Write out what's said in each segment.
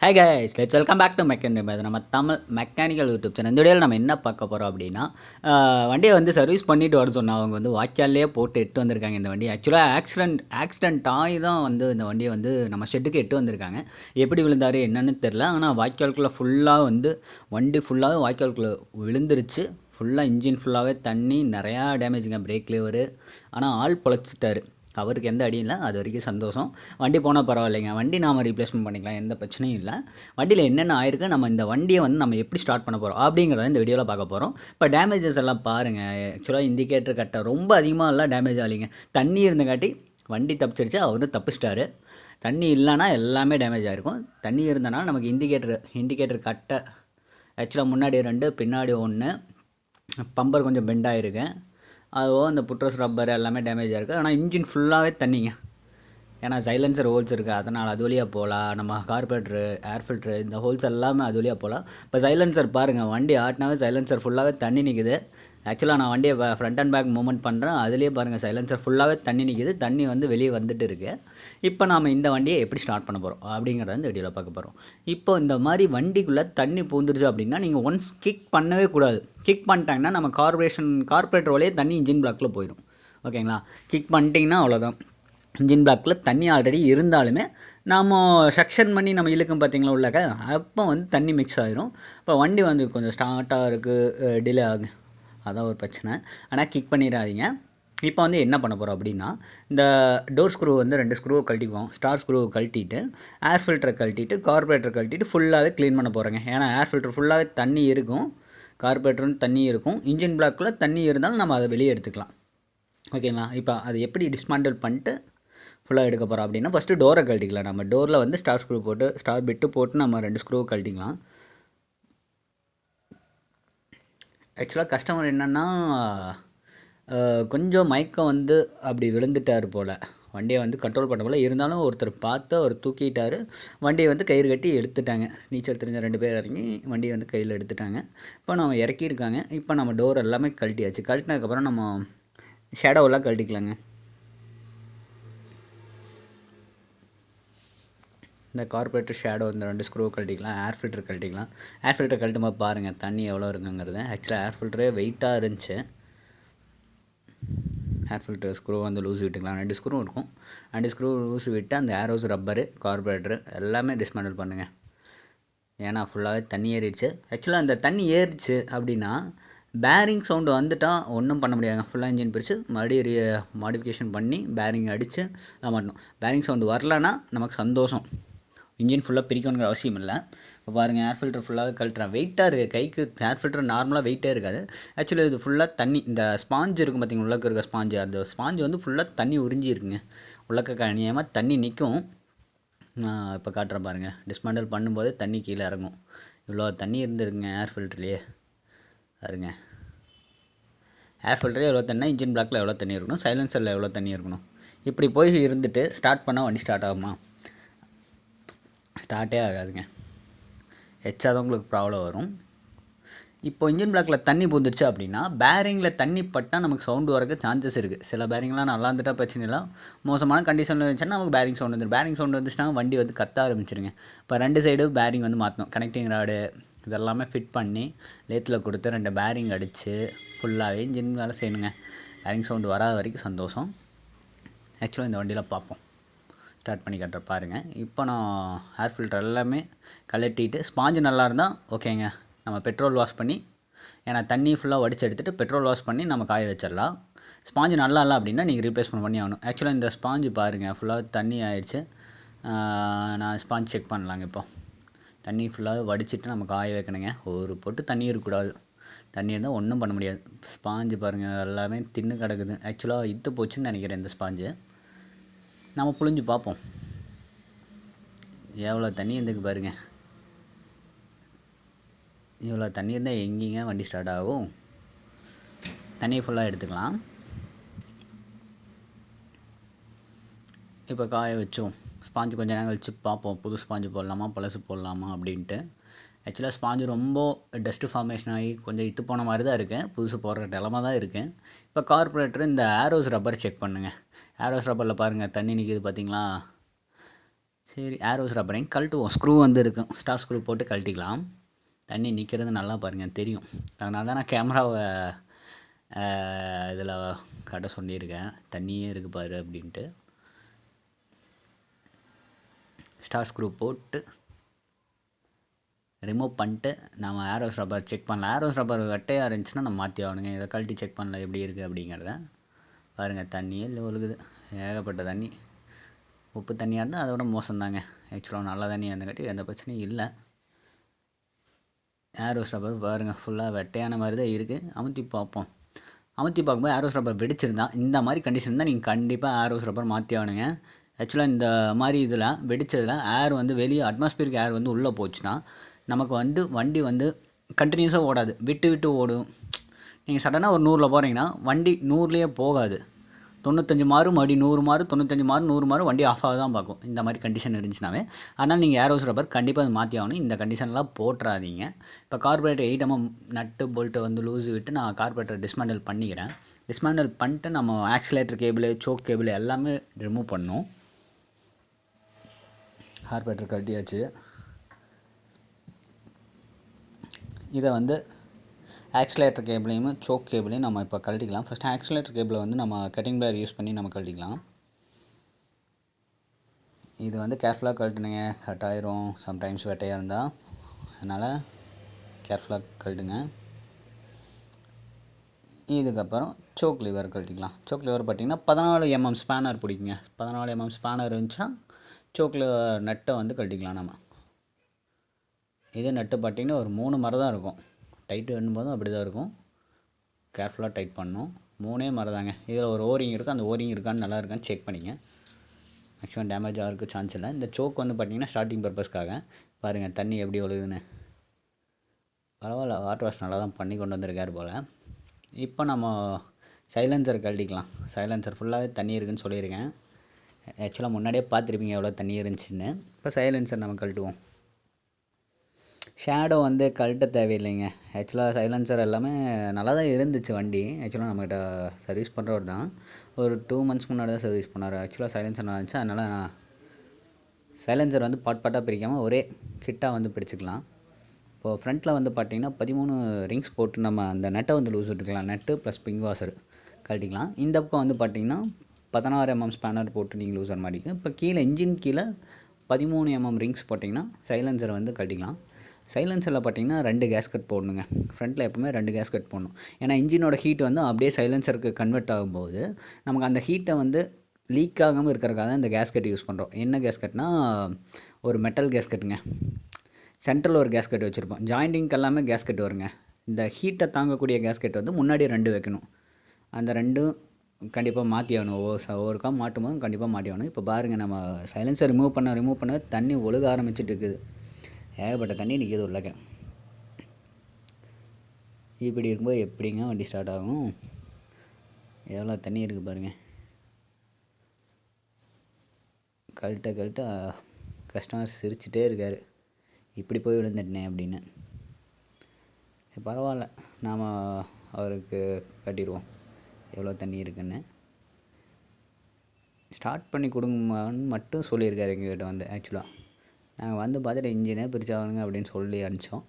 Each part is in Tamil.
Hi guys, let's welcome back to மெக்கன். அது நம்ம தமிழ் மெக்கானிக்கல் யூடியூப் சேனல். இந்த வீடியோவில் நம்ம என்ன பார்க்க போகிறோம் அப்படின்னா, வண்டியை வந்து சர்வீஸ் பண்ணிட்டு வர சொன்னால் அவங்க வந்து வாய்க்காலே போட்டு எட்டு வந்திருக்காங்க. இந்த வண்டி ஆக்சுவலாக ஆக்சிடென்ட் ஆகி தான் வந்து இந்த வண்டியை வந்து நம்ம ஷெட்டுக்கு எட்டு வந்திருக்காங்க. எப்படி விழுந்தார் என்னன்னு தெரில. ஆனால் வாய்க்காலுக்குள்ளே ஃபுல்லாக வந்து வண்டி ஃபுல்லாக வாய்க்காலுக்குள்ளே விழுந்துருச்சு. ஃபுல்லாக இன்ஜின் ஃபுல்லாகவே தண்ணி, நிறையா டேமேஜுங்க. Break liver. ஆனால் ஆள் பொழைச்சிட்டாரு. அவருக்கு எந்த அடியும் இல்லை, அது வரைக்கும் சந்தோஷம். வண்டி போனால் பரவாயில்லைங்க. வண்டி நாம் ரீப்ளேஸ்மெண்ட் பண்ணிக்கலாம், எந்த பிரச்சனையும் இல்லை. வண்டியில் என்னென்ன ஆயிருக்கு, நம்ம இந்த வண்டியை வந்து நம்ம எப்படி ஸ்டார்ட் பண்ண போகிறோம் அப்படிங்கிறத இந்த வீடியோவில் பார்க்க போகிறோம். இப்போ டேமேஜஸ் எல்லாம் பாருங்கள். ஆக்சுவலாக இண்டிகேட்டர் கட்டை ரொம்ப அதிகமாக எல்லாம் டேமேஜ் ஆகலைங்க. தண்ணி இருந்தங்காட்டி வண்டி தப்பிச்சிருச்சு, அவரும் தப்பிச்சிட்டாரு. தண்ணி இல்லைன்னா எல்லாமே டேமேஜ் ஆகிருக்கும். தண்ணி இருந்தனால நமக்கு இண்டிகேட்டர் கட்டை ஆக்சுவலாக முன்னாடி 2 பின்னாடி 1, பம்பர் கொஞ்சம் பெண்ட் ஆகிருக்கு. அதுவும் இந்த புட்ரஸ் ரப்பர் எல்லாமே டேமேஜ் ஆகிருக்கு. ஆனால் இன்ஜின் ஃபுல்லாகவே தண்ணிங்க. ஏன்னா சைலன்சர் ஹோல்ஸ் இருக்குது, அதனால் அது வழியாக போகலாம். நம்ம கார்பரேட்ரு, ஏர் ஃபில்ட்ரு, இந்த ஹோல்ஸ் எல்லாமே அது வழியாக போகலாம். இப்போ சைலன்சர் பாருங்கள், வண்டி ஆட்டினாவே சைலன்சர் ஃபுல்லாகவே தண்ணி நிற்குது. ஆக்சுவலாக நான் வண்டியை ஃப்ரண்ட் அண்ட் பேக் மூவ்மெண்ட் பண்ணுறேன், அதுலேயே பாருங்கள் சைலன்சர் ஃபுல்லாகவே தண்ணி நிற்குது. தண்ணி வந்து வெளியே வந்துட்டு இருக்குது. இப்போ நாம் இந்த வண்டியை எப்படி ஸ்டார்ட் பண்ண போகிறோம் அப்படிங்கிறத இந்த வீடியோவில் பார்க்க போகிறோம். இப்போ இந்த மாதிரி வண்டிக்குள்ளே தண்ணி பூந்துருச்சு அப்படின்னா நீங்கள் ஒன்ஸ் கிக் பண்ணவே கூடாது. கிக் பண்ணிட்டாங்கன்னா நம்ம கார்பரேட்டர் வழியே தண்ணி இன்ஜின் பிளாக்கில் போயிடும். ஓகேங்களா? கிக் பண்ணிட்டிங்கன்னா அவ்வளோதான். இன்ஜின் பிளாக்கில் தண்ணி ஆல்ரெடி இருந்தாலுமே நாம் செக்ஷன் பண்ணி நம்ம இழுக்கும் பார்த்திங்களா உள்ளக்க, அப்போ வந்து தண்ணி மிக்ஸ் ஆகிரும். இப்போ வண்டி வந்து கொஞ்சம் ஸ்டார்ட்டாக இருக்குது, டிலே ஆகுது, அதான் ஒரு பிரச்சனை. ஆனால் கிக் பண்ணிடாதீங்க. இப்போ வந்து என்ன பண்ண போகிறோம் அப்படின்னா, இந்த டோர் ஸ்க்ரூ வந்து 2 ஸ்க்ரூவை கழட்டிக்குவோம். ஸ்டார் ஸ்க்ரூவை கழட்டிட்டு, ஏர் ஃபில்டரை கழட்டிட்டு, கார்பரேட்டரை கழட்டிட்டு ஃபுல்லாகவே க்ளீன் பண்ண போகிறேங்க. ஏன்னா ஏர் ஃபில்டர் ஃபுல்லாகவே தண்ணி இருக்கும், கார்பரேட்டரும் தண்ணி இருக்கும். இன்ஜின் பிளாக்கில் தண்ணி இருந்தாலும் நம்ம அதை வெளியே எடுத்துக்கலாம். ஓகேங்களா? இப்போ அதை எப்படி டிஸ்மாண்டில் பண்ணிட்டு ஃபுல்லாக எடுக்க போகிறோம் அப்படின்னா, ஃபஸ்ட்டு டோரை கழட்டிக்கலாம். நம்ம டோரில் வந்து ஸ்டார் ஸ்க்ரூ போட்டு, ஸ்டார் பிட்டு போட்டு நம்ம 2 ஸ்க்ரூவை கழட்டிக்கலாம். ஆக்சுவலாக கஸ்டமர் என்னென்னா கொஞ்சம் மயக்கம் வந்து அப்படி விழுந்துட்டார் போல், வண்டியை வந்து கண்ட்ரோல் பண்ண போல். இருந்தாலும் ஒருத்தர் பார்த்து அவர் தூக்கிட்டார். வண்டியை வந்து கயிறு கட்டி எடுத்துட்டாங்க. நீச்சல் தெரிஞ்ச 2 பேர் இறங்கி வண்டியை வந்து கையில் எடுத்துட்டாங்க. இப்போ நம்ம இறக்கியிருக்காங்க. இப்போ நம்ம டோர் எல்லாமே கழட்டியாச்சு. கழட்டினதுக்கப்புறம் நம்ம ஷேடோவெல்லாம் கழட்டிக்கலாங்க. இந்த கார்பரேட்டர் ஷேடோ இந்த 2 ஸ்க்ரூ கழட்டிக்கலாம். ஏர் ஃபில்டர் கழட்டிக்கலாம். ஏர் ஃபில்டர் கழட்டும் போது பாருங்கள் தண்ணி எவ்வளோ இருக்குங்கிறது. ஆக்சுவலாக ஏர் ஃபில்டரே வெயிட்டாக இருந்துச்சு. ஏர் ஃபில்டர் ஸ்க்ரூ வந்து லூஸ் விட்டுக்கலாம். 2 ஸ்க்ரூ இருக்கும். 2 ஸ்க்ரூ லூஸ் விட்டு அந்த ஏரோஸ் ரப்பரு, கார்பரேட்டரு எல்லாமே டிஸ்மேண்டில் பண்ணுங்கள். ஏன்னா ஃபுல்லாகவே தண்ணி ஏறிடுச்சு. ஆக்சுவலாக அந்த தண்ணி ஏறிச்சு அப்படின்னா பேரிங் சவுண்டு வந்துட்டால் ஒன்றும் பண்ண முடியாதுங்க. ஃபுல்லாக இன்ஜின் பிரித்து மறுபடியும் மாடிஃபிகேஷன் பண்ணி பேரிங் அடித்து தான் பண்ணணும். பேரிங் சவுண்டு வரலன்னா நமக்கு சந்தோஷம். இன்ஜின் ஃபுல்லாக பிரிக்கணுங்கிற அவசியம் இல்லை. இப்போ பாருங்கள், ஏர் ஃபில்டர் ஃபுல்லாக கழட்டுறேன். வெயிட்டாக இருக்குது கைக்கு. ஏர் ஃபில்டர் நார்மலாக வெயிட்டே இருக்காது. ஆக்சுவலி இது ஃபுல்லாக தண்ணி. இந்த ஸ்பாஞ்சு இருக்கும் பார்த்திங்க, உள்ளக்க இருக்க ஸ்பாஞ்சு, அந்த ஸ்பாஞ்சு வந்து ஃபுல்லாக தண்ணி உறிஞ்சி இருக்குங்க. உள்ளக்க கனியமாக தண்ணி நிற்கும். நான் இப்போ காட்டுறேன் பாருங்கள். டிஸ்மேண்டில் பண்ணும்போது தண்ணி கீழே இறங்கும். இவ்வளோ தண்ணி இருந்துருக்குங்க ஏர் ஃபில்டர்லேயே. பாருங்க, ஏர் ஃபில்டரே எவ்வளோ தண்ணி, இன்ஜின் பிளாக்கில் எவ்வளோ தண்ணி இருக்கணும், சைலன்சரில் எவ்வளோ தண்ணி இருக்கணும். இப்படி போய் இருந்துட்டு ஸ்டார்ட் பண்ணால் வண்டி ஸ்டார்ட் ஆகுமா? ஸ்டார்ட்டே ஆகாதுங்க. எச்சாதான் உங்களுக்கு ப்ராப்ளம் வரும். இப்போ இன்ஜின் பிளாக்கில் தண்ணி பூந்துருச்சு அப்படின்னா பேரிங்கில் தண்ணி பட்டால் நமக்கு சவுண்டு வரக்கு சான்சஸ் இருக்குது. சில பேரிங்லாம் நல்லா இருந்துட்டால் பிரச்சனை இல்லை. மோசமான கண்டிஷனில் இருந்துச்சுன்னா நமக்கு பேரிங் சவுண்டு வந்துடும். பேரிங் சவுண்டு வந்துச்சுன்னா வண்டி வந்து கத்த ஆரம்பிச்சிருங்க. இப்போ 2 சைடு பேரிங் வந்து மாற்றணும். கனெக்டிங் ராடு இதெல்லாமே ஃபிட் பண்ணி லேத்தில் கொடுத்து 2 பேரிங் அடித்து ஃபுல்லாகவே இன்ஜின் வேலை செய்யணுங்க. பேரிங் சவுண்டு வராத வரைக்கும் சந்தோஷம். ஆக்சுவலாக இந்த வண்டியில் பார்ப்போம். ஸ்டார்ட் பண்ணி காட்டுற பாருங்கள். இப்போ நான் ஏர் ஃபில்டர் எல்லாமே கழட்டிட்டு, ஸ்பாஞ்சு நல்லா இருந்தால் ஓகேங்க. நம்ம பெட்ரோல் வாஷ் பண்ணி, ஏன்னா தண்ணி ஃபுல்லாக வடித்து எடுத்துகிட்டு பெட்ரோல் வாஷ் பண்ணி நம்ம காய வச்சிடலாம். ஸ்பாஞ்சு நல்லா இல்லை அப்படின்னா நீங்கள் ரீப்ளேஸ்மெண்ட் பண்ணி ஆகணும். ஆக்சுவலாக இந்த ஸ்பாஞ்சு பாருங்கள் ஃபுல்லாக தண்ணி ஆயிடுச்சு. நான் ஸ்பாஞ்ச் செக் பண்ணலாங்க. இப்போ தண்ணி ஃபுல்லாக வடிச்சிட்டு நம்ம காய வைக்கணுங்க. ஒரு பொட்டு தண்ணி இருக்கக்கூடாது. தண்ணி இருந்தால் ஒன்றும் பண்ண முடியாது. ஸ்பாஞ்சு பாருங்கள் எல்லாமே தின்னு கிடக்குது. ஆக்சுவலாக இத்து போச்சுன்னு நினைக்கிறேன் இந்த ஸ்பாஞ்சு. நம்ம புழிஞ்சு பார்ப்போம். எவ்வளோ தண்ணி இருந்துக்கு பாருங்கள். இவ்வளோ தண்ணி இருந்தால் எங்கேங்க வண்டி ஸ்டார்ட் ஆகும்? தண்ணியை ஃபுல்லாக எடுத்துக்கலாம். இப்போ காய வச்சோம். ஸ்பாஞ்சு கொஞ்சம் நேரம் கழிச்சு பார்ப்போம், புது ஸ்பாஞ்சு போடலாமா பழசு போடலாமா அப்படின்ட்டு. ஆக்சுவலாக ஸ்பாஞ்சு ரொம்ப டஸ்ட்டு ஃபார்மேஷன் ஆகி கொஞ்சம் இத்து போன மாதிரி தான் இருக்குது. புதுசு போடுற நிலமை தான் இருக்குது. இப்போ கார்பரேட்டர் இந்த ஏரோஸ் ரப்பர் செக் பண்ணுங்கள். ஏரோஸ் ரப்பரில் பாருங்கள் தண்ணி நிற்கிது பார்த்தீங்களா? சரி, ஏரோஸ் ரப்பரையும் கழட்டுவோம். ஸ்க்ரூ வந்து இருக்கும், ஸ்டார் ஸ்க்ரூ போட்டு கழட்டிக்கலாம். தண்ணி நிற்கிறது நல்லா பாருங்கள், தெரியும். அதனால தான் நான் கேமராவை இதில் காட்ட சொல்லியிருக்கேன், தண்ணியே இருக்குது பாரு அப்படின்ட்டு. ஸ்டார் ஸ்க்ரூ போட்டு ரிமூவ் பண்ணிட்டு நம்ம ஏரோஸ் ரப்பர் செக் பண்ணலாம். ஏரோஸ் ரப்பர் வெட்டையாக இருந்துச்சுன்னா நம்ம மாற்றி ஆகணுங்க. இதை கழட்டி செக் பண்ணல எப்படி இருக்குது அப்படிங்கிறத. பாருங்கள், தண்ணியே இல்லை ஒழுகுது, ஏகப்பட்ட தண்ணி. உப்பு தண்ணியாக இருந்தால் அதை விட மோசம்தாங்க. ஆக்சுவலாக நல்ல தண்ணியாக இருந்தங்காட்டி எந்த பிரச்சனையும் இல்லை. ஏரோஸ் ரப்பர் பாருங்கள், ஃபுல்லாக வெட்டையான மாதிரி தான் இருக்குது. அமுத்தி பார்ப்போம். அமுத்தி பார்க்கும்போது ஏரோஸ் ரப்பர் வெடிச்சிருந்தா, இந்த மாதிரி கண்டிஷன் தான் நீங்கள் கண்டிப்பாக ஏரோஸ் ரப்பர் மாற்றி ஆகணுங்க. ஆக்சுவலாக இந்த மாதிரி இதில் வெடித்ததில் ஏர் வந்து வெளியே அட்மாஸ்பியருக்கு ஏர் வந்து உள்ளே போச்சுன்னா நமக்கு வந்து வண்டி வந்து கண்டினியூஸாக ஓடாது, விட்டு விட்டு ஓடும். நீங்கள் சடனாக ஒரு 100ல் போகிறீங்கன்னா வண்டி 100லேயே போகாது. 95 மாறும், மறுபடி 100 மாறும், 95 மாறும், 100 மாறும், வண்டி ஆஃப் ஆக தான் பார்க்கும். இந்த மாதிரி கண்டிஷன் இருந்துச்சுனாவே. அதனால் நீங்கள் ஏரோஸ் ரப்பர் கண்டிப்பாக அது மாற்றி ஆகணும். இந்த கண்டிஷன்லாம் போட்டுறாதீங்க. இப்போ கார்பரேட்டர் 8 mm நட்டு போல்ட்டை வந்து லூஸ் விட்டு நான் கார்பரேட்டர் டிஸ்மேண்டில் பண்ணிக்கிறேன். டிஸ்மேண்டில் பண்ணிட்டு நம்ம ஆக்சிலேட்டர் கேபிள், சோக் கேபிள் எல்லாமே ரிமூவ் பண்ணணும். கார்பரேட்டர் கட்டியாச்சு. இதை வந்து ஆக்சிலேட்டர் கேபிளையும் சோக் கேபிளையும் நம்ம இப்போ கழட்டிக்கலாம். ஃபஸ்ட்டு ஆக்சிலேட்டர் கேபிளை வந்து நம்ம கட்டிங் பிளேயர் யூஸ் பண்ணி நம்ம கழட்டிக்கலாம். இது வந்து கேர்ஃபுல்லாக கழட்டுனுங்க, கட் ஆயிரும் சம்டைம்ஸ் வெட்டையாக இருந்தால். அதனால் கேர்ஃபுல்லாக கழட்டுங்க. இதுக்கப்புறம் சோக் லிவர் கழட்டிக்கலாம். சோக் லிவர் பார்த்திங்கன்னா 14 mm ஸ்பேனர் பிடிக்குங்க. 14 mm ஸ்பேனர் இருந்துச்சுன்னா சோக் லிவர் நட்டை வந்து கழட்டிக்கலாம் நம்ம. இதே நட்டு பார்த்திங்கன்னா ஒரு 3 மரம் தான் இருக்கும். டைட்டு பண்ணும்போதும் அப்படி தான் இருக்கும். கேர்ஃபுல்லாக டைட் பண்ணணும். 3 மரம் தாங்க. இதில் ஒரு ஓரிங் இருக்குது, அந்த ஓரிங் இருக்கான்னு நல்லா இருக்கான்னு செக் பண்ணிங்க. மேக்ஸிமம் டேமேஜ் ஆகிறதுக்கு சான்ஸ் இல்லை. இந்த சோக் வந்து பார்த்திங்கன்னா ஸ்டார்டிங் பர்பஸ்க்காக. பாருங்கள் தண்ணி எப்படி ஒழுகுதுன்னு. பரவாயில்ல, வாட்டர் வாஷ் நல்லா தான் பண்ணி கொண்டு வந்திருக்கார் போல். இப்போ நம்ம சைலன்சர் கழட்டிக்கலாம். சைலன்சர் ஃபுல்லாகவே தண்ணி இருக்குதுன்னு சொல்லியிருக்கேன். ஆக்சுவலாக முன்னாடியே பார்த்துருப்பீங்க எவ்வளோ தண்ணி இருந்துச்சுன்னு. இப்போ சைலன்சர் நம்ம கழட்டுவோம். ஷேடோ வந்து கழட்ட தேவையில்லைங்க. ஆக்சுவலாக சைலன்சர் எல்லாமே நல்லா தான் இருந்துச்சு வண்டி. ஆக்சுவலாக நம்மகிட்ட சர்வீஸ் பண்ணுறவர் தான். ஒரு 2 months முன்னாடி தான் சர்வீஸ் பண்ணார். ஆக்சுவலாக சைலன்சர் நல்லா இருந்துச்சு. அதனால் நான் சைலன்சர் வந்து பாட்டாக பிரிக்காமல் ஒரே கிட்டாக வந்து பிடிச்சிக்கலாம். இப்போது ஃப்ரண்ட்டில் வந்து பார்த்திங்கன்னா 13 ரிங்ஸ் போட்டு நம்ம அந்த நெட்டை வந்து லூஸ் விட்டுக்கலாம். நெட்டு ப்ளஸ் பிங் வாசர் கழட்டிக்கலாம். இந்த பக்கம் வந்து பார்த்திங்கன்னா 16 mm ஸ்பேனர் போட்டு நீங்கள் லூஸ் ஆன மாதிரி. இப்போ கீழே இன்ஜின் கீழே 13 mm ரிங்ஸ் போட்டிங்கன்னா சைலன்சரை வந்து கழட்டிக்கலாம். சைலன்சரில் பார்த்திங்கன்னா 2 கேஸ்கட் போடணுங்க. ஃப்ரண்ட்டில் எப்போவுமே 2 கேஸ்கட் போடணும். ஏன்னா இன்ஜினோட ஹீட் வந்து அப்படியே சைலன்சருக்கு கன்வெர்ட் ஆகும்போது நமக்கு அந்த ஹீட்டை வந்து லீக் ஆகாமல் இருக்கிறதுக்காக தான் இந்த கேஸ்கட் யூஸ் பண்ணுறோம். என்ன கேஸ்கட்னால் ஒரு மெட்டல் கேஸ்கட்டுங்க. சென்ட்ரல் ஒரு கேஸ்கட் வச்சுருப்போம். ஜாயிண்டிங்க்கு எல்லாமே கேஸ்கட் வருங்க. இந்த ஹீட்டை தாங்கக்கூடிய கேஸ்கட் வந்து முன்னாடி 2 வைக்கணும். அந்த 2 கண்டிப்பாக மாற்றி ஆகணும். ஒவ்வொருக்கா மாட்டும் போது கண்டிப்பாக மாட்டி ஆகணும். இப்போ பாருங்கள், நம்ம சைலன்சர் ரிமூவ் பண்ண தண்ணி ஒழுக ஆரம்பிச்சிட்டு இருக்குது. ஏகப்பட்ட தண்ணி நிற்கிது உள்ளக்க. இப்படி இருக்கும்போது எப்படிங்க வண்டி ஸ்டார்ட் ஆகும்? எவ்வளோ தண்ணி இருக்குது பாருங்கள். கழட்ட கஸ்டமர் சிரிச்சிட்டே இருக்கார், இப்படி போய் விழுந்துட்டேனே அப்படின்னு. பரவாயில்ல, நாம் அவருக்கு கட்டிடுவோம் எவ்வளோ தண்ணி இருக்குன்னு. ஸ்டார்ட் பண்ணி கொடுங்கன்னு மட்டும் சொல்லியிருக்காரு எங்ககிட்ட வந்து. ஆக்சுவலாக நாங்கள் வந்து பார்த்துட்டு இன்ஜினே பிரிச்சாகணுங்க அப்படின்னு சொல்லி அனுப்பிச்சோம்.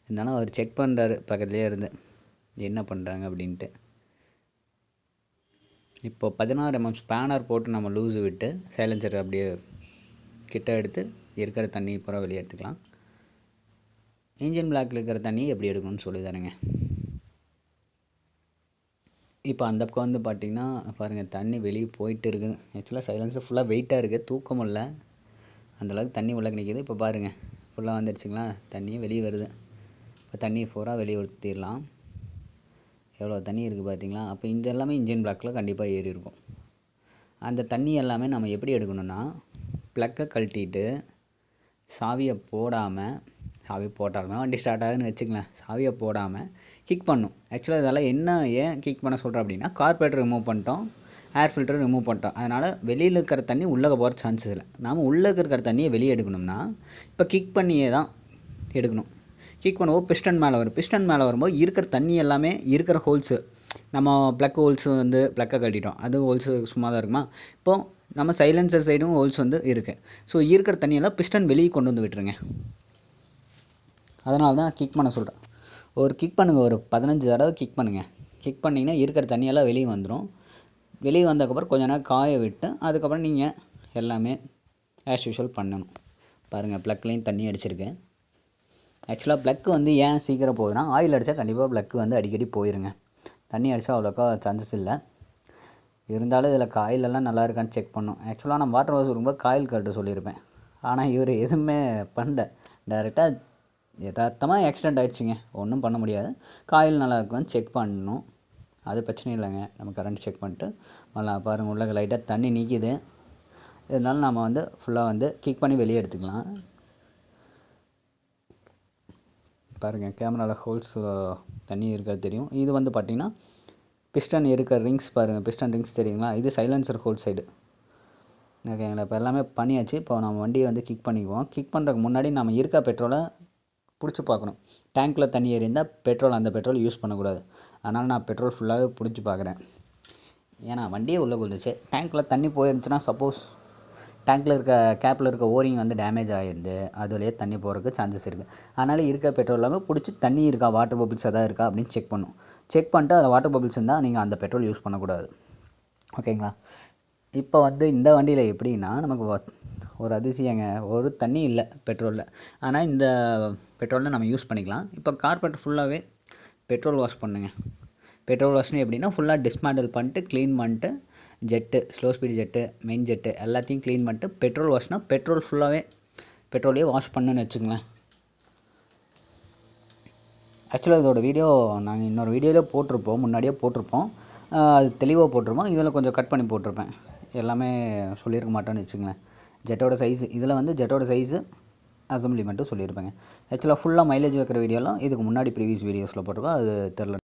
இருந்தாலும் அவர் செக் பண்ணுறாரு பக்கத்துலேயே இருந்து என்ன பண்ணுறாங்க அப்படின்ட்டு. இப்போ 16 mm ஸ்பேனர் போட்டு நம்ம லூஸு விட்டு சைலன்சர் அப்படியே கிட்ட எடுத்து இருக்கிற தண்ணி பூரா வெளியே எடுத்துக்கலாம். இன்ஜின் பிளாக்கில் இருக்கிற தண்ணி எப்படி எடுக்கணும்னு சொல்லி தரேங்க. இப்போ அந்த பக்கம் வந்து பார்த்திங்கன்னா பாருங்கள், தண்ணி வெளியே போயிட்டு இருக்குது. ஆக்சுவலாக சைலன்சர் ஃபுல்லாக வெயிட்டாக இருக்குது, தூக்க முடியல, அந்தளவுக்கு தண்ணி உள்ளே நிற்கிது. இப்போ பாருங்கள், ஃபுல்லாக வந்துடுச்சுங்களா, தண்ணியும் வெளியே வருது. இப்போ தண்ணி பூரா வெளியே ஊற்றிடலாம். எவ்வளோ தண்ணி இருக்குது பார்த்தீங்களா. அப்போ இந்த எல்லாமே இன்ஜின் பிளாக்கில் கண்டிப்பாக ஏறி இருக்கும். அந்த தண்ணி எல்லாமே நம்ம எப்படி எடுக்கணும்னா, ப்ளக்கை கழட்டிட்டு சாவியை போடாமல், சாவி போட்டாலுமே வண்டி ஸ்டார்ட் ஆகுதுன்னு வச்சுக்கலாம், சாவியை போடாமல் கிக் பண்ணும். ஆக்சுவலாக இதெல்லாம் என்ன ஏன் கிக் பண்ண சொல்கிறேன் அப்படின்னா, கார்பரேட்டர் ரிமூவ் பண்ணிட்டோம், ஏர் ஃபில்டர் ரிமூவ் பண்ணிட்டோம். அதனால் வெளியில் இருக்கிற தண்ணி உள்ளே போகிற சான்சஸ் இல்லை. நாம் உள்ளே இருக்கிற தண்ணியை வெளியே எடுக்கணும்னா இப்போ கிக் பண்ணியே தான் எடுக்கணும். கிக் பண்ணுவோம், பிஸ்டன் மேலே வரும். பிஸ்டன் மேலே வரும்போது இருக்கிற தண்ணி எல்லாமே இருக்கிற ஹோல்ஸு, நம்ம ப்ளக் ஹோல்ஸு வந்து ப்ளக்கை கட்டிட்டோம், அது ஹோல்ஸு சும்மா தான் இருக்குமா. இப்போது நம்ம சைலன்சர் சைடும் ஹோல்ஸ் வந்து இருக்குது. ஸோ இருக்கிற தண்ணியெல்லாம் பிஸ்டன் வெளியே கொண்டு வந்து விட்டுருங்க. அதனால தான் கிக் பண்ண சொல்கிறேன். ஒரு கிக் பண்ணுங்கள், ஒரு 15 தடவை கிக் பண்ணுங்கள். கிக் பண்ணிங்கன்னா இருக்கிற தண்ணியெல்லாம் வெளியே வந்துடும். வெளியே வந்ததுக்கப்புறம் கொஞ்ச நேரம் காய விட்டு அதுக்கப்புறம் நீங்கள் எல்லாமே ஆஸ் யூஷுவல் பண்ணணும். பாருங்கள், ப்ளக்லேயும் தண்ணி அடிச்சிருக்கு. ஆக்சுவலாக ப்ளக்கு வந்து ஏன் சீக்கிரம் போகுதுன்னா, ஆயில் அடித்தா கண்டிப்பாக ப்ளக்கு வந்து அடிக்கடி போயிருங்க. தண்ணி அடித்தா அவ்வளோக்கா சான்சஸ் இல்லை. இருந்தாலும் இதில் காயிலெல்லாம் நல்லா இருக்கான்னு செக் பண்ணணும். ஆக்சுவலாக நான் வாட்டர் வாஷ் வரும்போது காயில் கழட்ட சொல்லியிருப்பேன். ஆனால் இவர் எதுவுமே பண்ணல. டைரெக்டாக யதார்த்தமாக ஆக்சிடெண்ட் ஆகிடுச்சிங்க. ஒன்றும் பண்ண முடியாது. காயில் நல்லா இருக்கான்னு செக் பண்ணணும். அது பிரச்சனை இல்லைங்க. நம்ம கரண்ட் செக் பண்ணிட்டு நல்லா பாருங்கள், உள்ள லைட்டாக தண்ணி நீக்கிது. இருந்தாலும் நம்ம வந்து ஃபுல்லாக வந்து கிக் பண்ணி வெளியே எடுத்துக்கலாம். பாருங்கள், கேமராவில் ஹோல்ஸ் தண்ணி இருக்கிறது தெரியும். இது வந்து பார்த்திங்கன்னா பிஸ்டன் இருக்கிற ரிங்ஸ் பாருங்கள், பிஸ்டன் ரிங்ஸ் தெரியுங்களா? இது சைலன்சர் ஹோல் சைடு. ஓகேங்களா? இப்போ எல்லாமே பண்ணியாச்சு. இப்போ நம்ம வண்டியை வந்து கிக் பண்ணிக்குவோம். கிக் பண்ணுறதுக்கு முன்னாடி நம்ம இருக்க பெட்ரோலை பிடிச்சி பார்க்கணும். டேங்க்கில் தண்ணி ஏறிந்தால் அந்த பெட்ரோல் யூஸ் பண்ணக்கூடாது. அதனால் நான் பெட்ரோல் ஃபுல்லாகவே பிடிச்சி பார்க்குறேன். ஏன்னா வண்டியே உள்ளே குதிச்சு டேங்க்கில் தண்ணி போயிருந்துச்சுன்னா, சப்போஸ் டேங்க்கில் இருக்க கேப்பில் இருக்க ஓரிங் வந்து டேமேஜ் ஆகிருந்து அதுலேயே தண்ணி போகிறதுக்கு சான்சஸ் இருக்குது. அதனால் இருக்க பெட்ரோல் எல்லாமே பிடிச்சி தண்ணி இருக்கா, வாட்டர் பபிள்ஸ் எதாவது இருக்கா அப்படின்னு செக் பண்ணணும். செக் பண்ணிட்டு அதில் வாட்டர் பபிள்ஸ் இருந்தால் நீங்கள் அந்த பெட்ரோல் யூஸ் பண்ணக்கூடாது. ஓகேங்களா? இப்போ வந்து இந்த வண்டியில் எப்படின்னா, நமக்கு ஒரு அதிசயங்க, ஒரு தண்ணி இல்லை பெட்ரோலில். ஆனால் இந்த பெட்ரோலில் நம்ம யூஸ் பண்ணிக்கலாம். இப்போ கார்பெட் ஃபுல்லாகவே பெட்ரோல் வாஷ் பண்ணுங்க. பெட்ரோல் வாஷ்னு எப்படின்னா, ஃபுல்லாக டிஸ்மேண்டில் பண்ணிட்டு க்ளீன் பண்ணிட்டு jet, slow speed jet, main jet எல்லாத்தையும் க்ளீன் பண்ணிட்டு பெட்ரோல் வாஷ்னால் பெட்ரோல் ஃபுல்லாகவே பெட்ரோலையே வாஷ் பண்ணுன்னு வச்சுங்களேன். ஆக்சுவலாக இதோட வீடியோ நாங்கள் இன்னொரு வீடியோவில் போட்டிருப்போம், முன்னாடியே போட்டிருப்போம். அது தெளிவாக போட்டிருப்போம். இதில் கொஞ்சம் கட் பண்ணி போட்டிருப்பேன். எல்லாமே சொல்லியிருக்க மாட்டோன்னு வச்சுங்களேன். ஜெட்டோட சைஸு இதில் வந்து ஜெட்டோட சைஸு அசம்பிளி மட்டும் சொல்லியிருப்பேங்க. ஆக்சுவலாக ஃபுல்லாக மைலேஜ் வைக்கிற வீடியோலாம் இதுக்கு முன்னாடி ப்ரீவியஸ் வீடியோஸில் போட்டிருக்கோம். அது தெரில.